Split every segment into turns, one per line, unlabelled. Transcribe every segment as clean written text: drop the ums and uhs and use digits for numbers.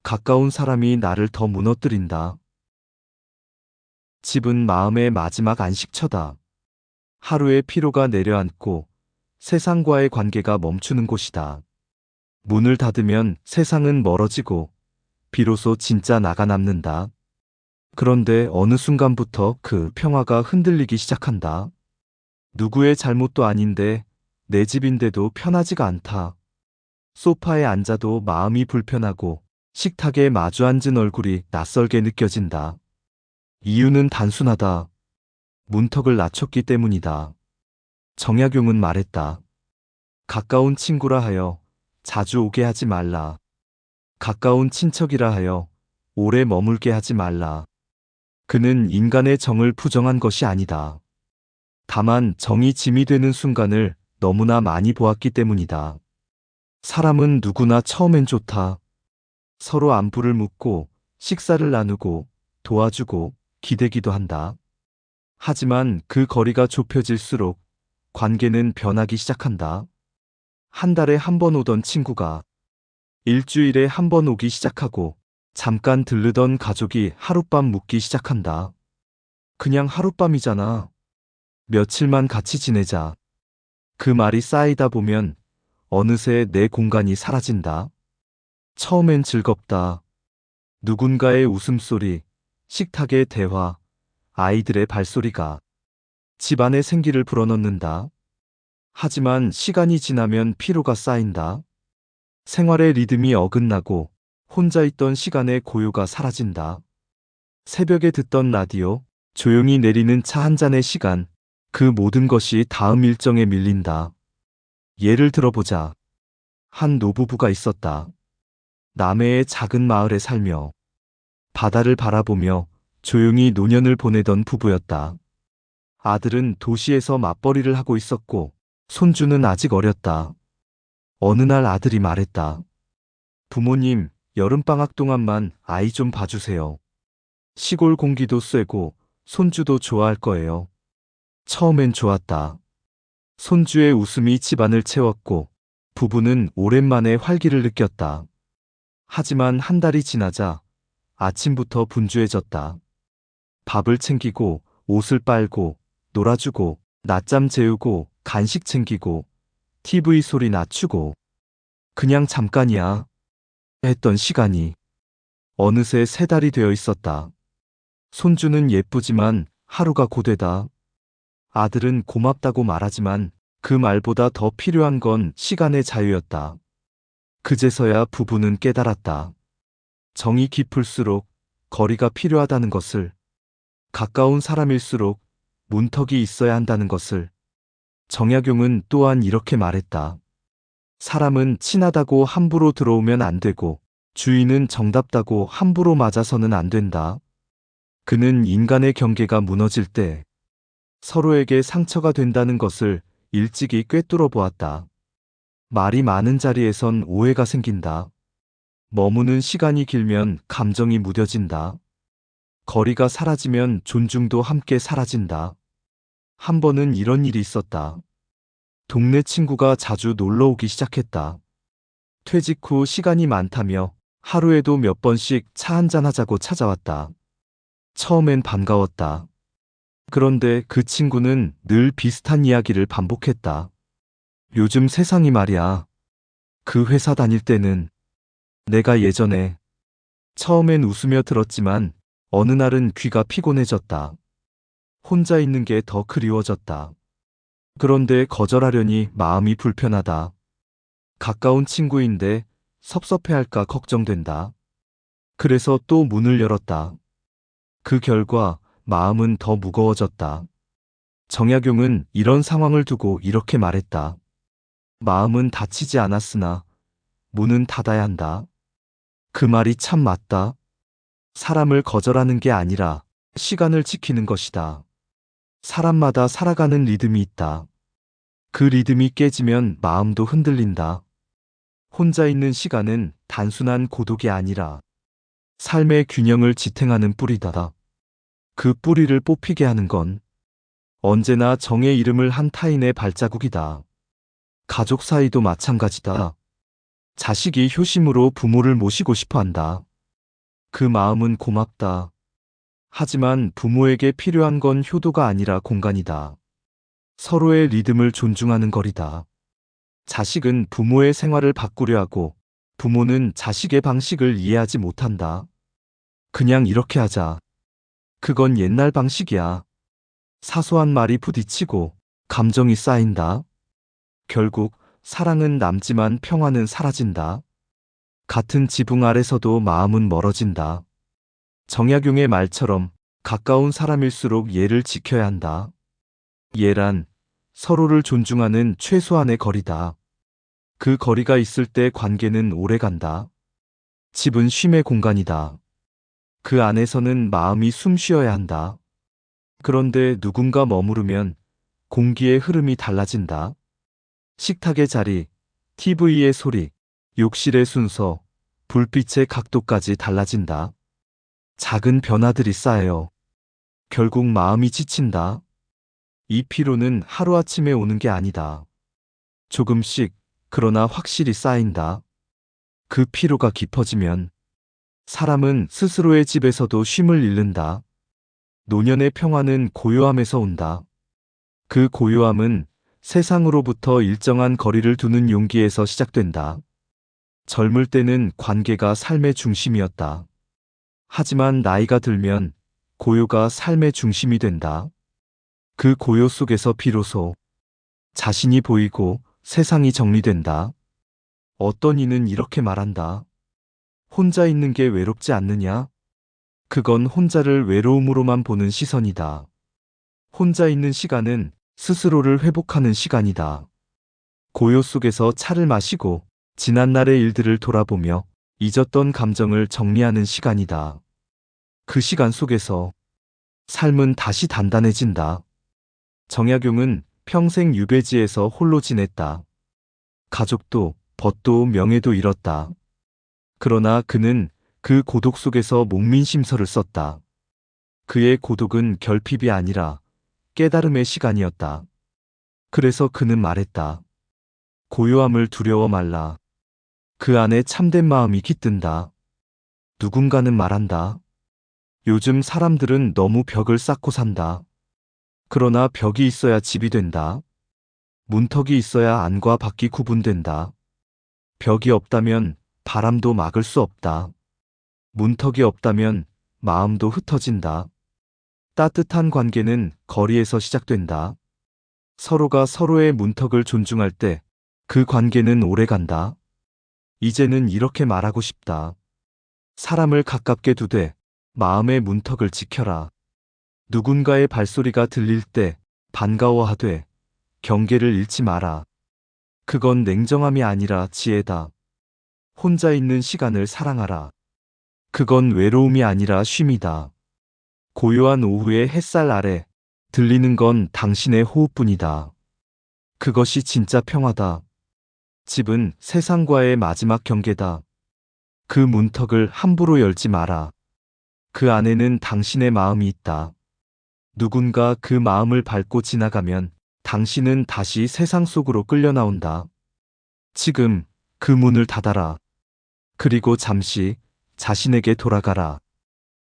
가까운 사람이 나를 더 무너뜨린다. 집은 마음의 마지막 안식처다. 하루의 피로가 내려앉고 세상과의 관계가 멈추는 곳이다. 문을 닫으면 세상은 멀어지고 비로소 진짜 나가 남는다. 그런데 어느 순간부터 그 평화가 흔들리기 시작한다. 누구의 잘못도 아닌데 내 집인데도 편하지가 않다. 소파에 앉아도 마음이 불편하고 식탁에 마주 앉은 얼굴이 낯설게 느껴진다. 이유는 단순하다. 문턱을 낮췄기 때문이다. 정약용은 말했다. 가까운 친구라 하여 자주 오게 하지 말라. 가까운 친척이라 하여 오래 머물게 하지 말라. 그는 인간의 정을 부정한 것이 아니다. 다만 정이 짐이 되는 순간을 너무나 많이 보았기 때문이다. 사람은 누구나 처음엔 좋다. 서로 안부를 묻고 식사를 나누고 도와주고 기대기도 한다. 하지만 그 거리가 좁혀질수록 관계는 변하기 시작한다. 한 달에 한 번 오던 친구가 일주일에 한 번 오기 시작하고 잠깐 들르던 가족이 하룻밤 묵기 시작한다. 그냥 하룻밤이잖아. 며칠만 같이 지내자. 그 말이 쌓이다 보면 어느새 내 공간이 사라진다. 처음엔 즐겁다. 누군가의 웃음소리, 식탁의 대화, 아이들의 발소리가 집안의 생기를 불어넣는다. 하지만 시간이 지나면 피로가 쌓인다. 생활의 리듬이 어긋나고 혼자 있던 시간의 고요가 사라진다. 새벽에 듣던 라디오, 조용히 내리는 차 한 잔의 시간, 그 모든 것이 다음 일정에 밀린다. 예를 들어보자. 한 노부부가 있었다. 남해의 작은 마을에 살며 바다를 바라보며 조용히 노년을 보내던 부부였다. 아들은 도시에서 맞벌이를 하고 있었고 손주는 아직 어렸다. 어느 날 아들이 말했다. 부모님, 여름방학 동안만 아이 좀 봐주세요. 시골 공기도 쐬고 손주도 좋아할 거예요. 처음엔 좋았다. 손주의 웃음이 집안을 채웠고 부부는 오랜만에 활기를 느꼈다. 하지만 한 달이 지나자 아침부터 분주해졌다. 밥을 챙기고 옷을 빨고 놀아주고 낮잠 재우고 간식 챙기고 TV 소리 낮추고 그냥 잠깐이야 했던 시간이 어느새 3달이 되어 있었다. 손주는 예쁘지만 하루가 고되다. 아들은 고맙다고 말하지만 그 말보다 더 필요한 건 시간의 자유였다. 그제서야 부부는 깨달았다. 정이 깊을수록 거리가 필요하다는 것을, 가까운 사람일수록 문턱이 있어야 한다는 것을. 정약용은 또한 이렇게 말했다. 사람은 친하다고 함부로 들어오면 안 되고 주인은 정답다고 함부로 맞아서는 안 된다. 그는 인간의 경계가 무너질 때 서로에게 상처가 된다는 것을 일찍이 꿰뚫어 보았다. 말이 많은 자리에선 오해가 생긴다. 머무는 시간이 길면 감정이 무뎌진다. 거리가 사라지면 존중도 함께 사라진다. 한 번은 이런 일이 있었다. 동네 친구가 자주 놀러 오기 시작했다. 퇴직 후 시간이 많다며 하루에도 몇 번씩 차 한잔 하자고 찾아왔다. 처음엔 반가웠다. 그런데 그 친구는 늘 비슷한 이야기를 반복했다. 요즘 세상이 말이야. 그 회사 다닐 때는 내가 예전에 처음엔 웃으며 들었지만 어느 날은 귀가 피곤해졌다. 혼자 있는 게 더 그리워졌다. 그런데 거절하려니 마음이 불편하다. 가까운 친구인데 섭섭해할까 걱정된다. 그래서 또 문을 열었다. 그 결과 마음은 더 무거워졌다. 정약용은 이런 상황을 두고 이렇게 말했다. 마음은 다치지 않았으나 문은 닫아야 한다. 그 말이 참 맞다. 사람을 거절하는 게 아니라 시간을 지키는 것이다. 사람마다 살아가는 리듬이 있다. 그 리듬이 깨지면 마음도 흔들린다. 혼자 있는 시간은 단순한 고독이 아니라 삶의 균형을 지탱하는 뿌리다. 그 뿌리를 뽑히게 하는 건 언제나 정의 이름을 한 타인의 발자국이다. 가족 사이도 마찬가지다. 자식이 효심으로 부모를 모시고 싶어 한다. 그 마음은 고맙다. 하지만 부모에게 필요한 건 효도가 아니라 공간이다. 서로의 리듬을 존중하는 거리다. 자식은 부모의 생활을 바꾸려 하고 부모는 자식의 방식을 이해하지 못한다. 그냥 이렇게 하자. 그건 옛날 방식이야. 사소한 말이 부딪히고 감정이 쌓인다. 결국 사랑은 남지만 평화는 사라진다. 같은 지붕 아래서도 마음은 멀어진다. 정약용의 말처럼 가까운 사람일수록 예를 지켜야 한다. 예란 서로를 존중하는 최소한의 거리다. 그 거리가 있을 때 관계는 오래간다. 집은 쉼의 공간이다. 그 안에서는 마음이 숨 쉬어야 한다. 그런데 누군가 머무르면 공기의 흐름이 달라진다. 식탁의 자리, TV의 소리, 욕실의 순서, 불빛의 각도까지 달라진다. 작은 변화들이 쌓여 결국 마음이 지친다. 이 피로는 하루아침에 오는 게 아니다. 조금씩, 그러나 확실히 쌓인다. 그 피로가 깊어지면 사람은 스스로의 집에서도 쉼을 잃는다. 노년의 평화는 고요함에서 온다. 그 고요함은 세상으로부터 일정한 거리를 두는 용기에서 시작된다. 젊을 때는 관계가 삶의 중심이었다. 하지만 나이가 들면 고요가 삶의 중심이 된다. 그 고요 속에서 비로소 자신이 보이고 세상이 정리된다. 어떤 이는 이렇게 말한다. 혼자 있는 게 외롭지 않느냐? 그건 혼자를 외로움으로만 보는 시선이다. 혼자 있는 시간은 스스로를 회복하는 시간이다. 고요 속에서 차를 마시고 지난날의 일들을 돌아보며 잊었던 감정을 정리하는 시간이다. 그 시간 속에서 삶은 다시 단단해진다. 정약용은 평생 유배지에서 홀로 지냈다. 가족도, 벗도, 명예도 잃었다. 그러나 그는 그 고독 속에서 목민심서를 썼다. 그의 고독은 결핍이 아니라 깨달음의 시간이었다. 그래서 그는 말했다. 고요함을 두려워 말라. 그 안에 참된 마음이 깃든다. 누군가는 말한다. 요즘 사람들은 너무 벽을 쌓고 산다. 그러나 벽이 있어야 집이 된다. 문턱이 있어야 안과 밖이 구분된다. 벽이 없다면 바람도 막을 수 없다. 문턱이 없다면 마음도 흩어진다. 따뜻한 관계는 거리에서 시작된다. 서로가 서로의 문턱을 존중할 때 그 관계는 오래간다. 이제는 이렇게 말하고 싶다. 사람을 가깝게 두되 마음의 문턱을 지켜라. 누군가의 발소리가 들릴 때 반가워하되 경계를 잃지 마라. 그건 냉정함이 아니라 지혜다. 혼자 있는 시간을 사랑하라. 그건 외로움이 아니라 쉼이다. 고요한 오후의 햇살 아래 들리는 건 당신의 호흡뿐이다. 그것이 진짜 평화다. 집은 세상과의 마지막 경계다. 그 문턱을 함부로 열지 마라. 그 안에는 당신의 마음이 있다. 누군가 그 마음을 밟고 지나가면 당신은 다시 세상 속으로 끌려 나온다. 지금 그 문을 닫아라. 그리고 잠시 자신에게 돌아가라.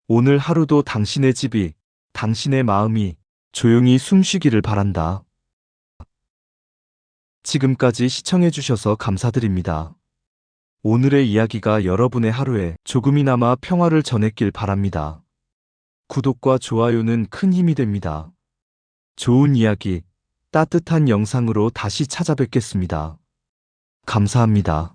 오늘 하루도 당신의 집이, 당신의 마음이 조용히 숨쉬기를 바란다. 지금까지 시청해주셔서 감사드립니다. 오늘의 이야기가 여러분의 하루에 조금이나마 평화를 전했길 바랍니다. 구독과 좋아요는 큰 힘이 됩니다. 좋은 이야기, 따뜻한 영상으로 다시 찾아뵙겠습니다. 감사합니다.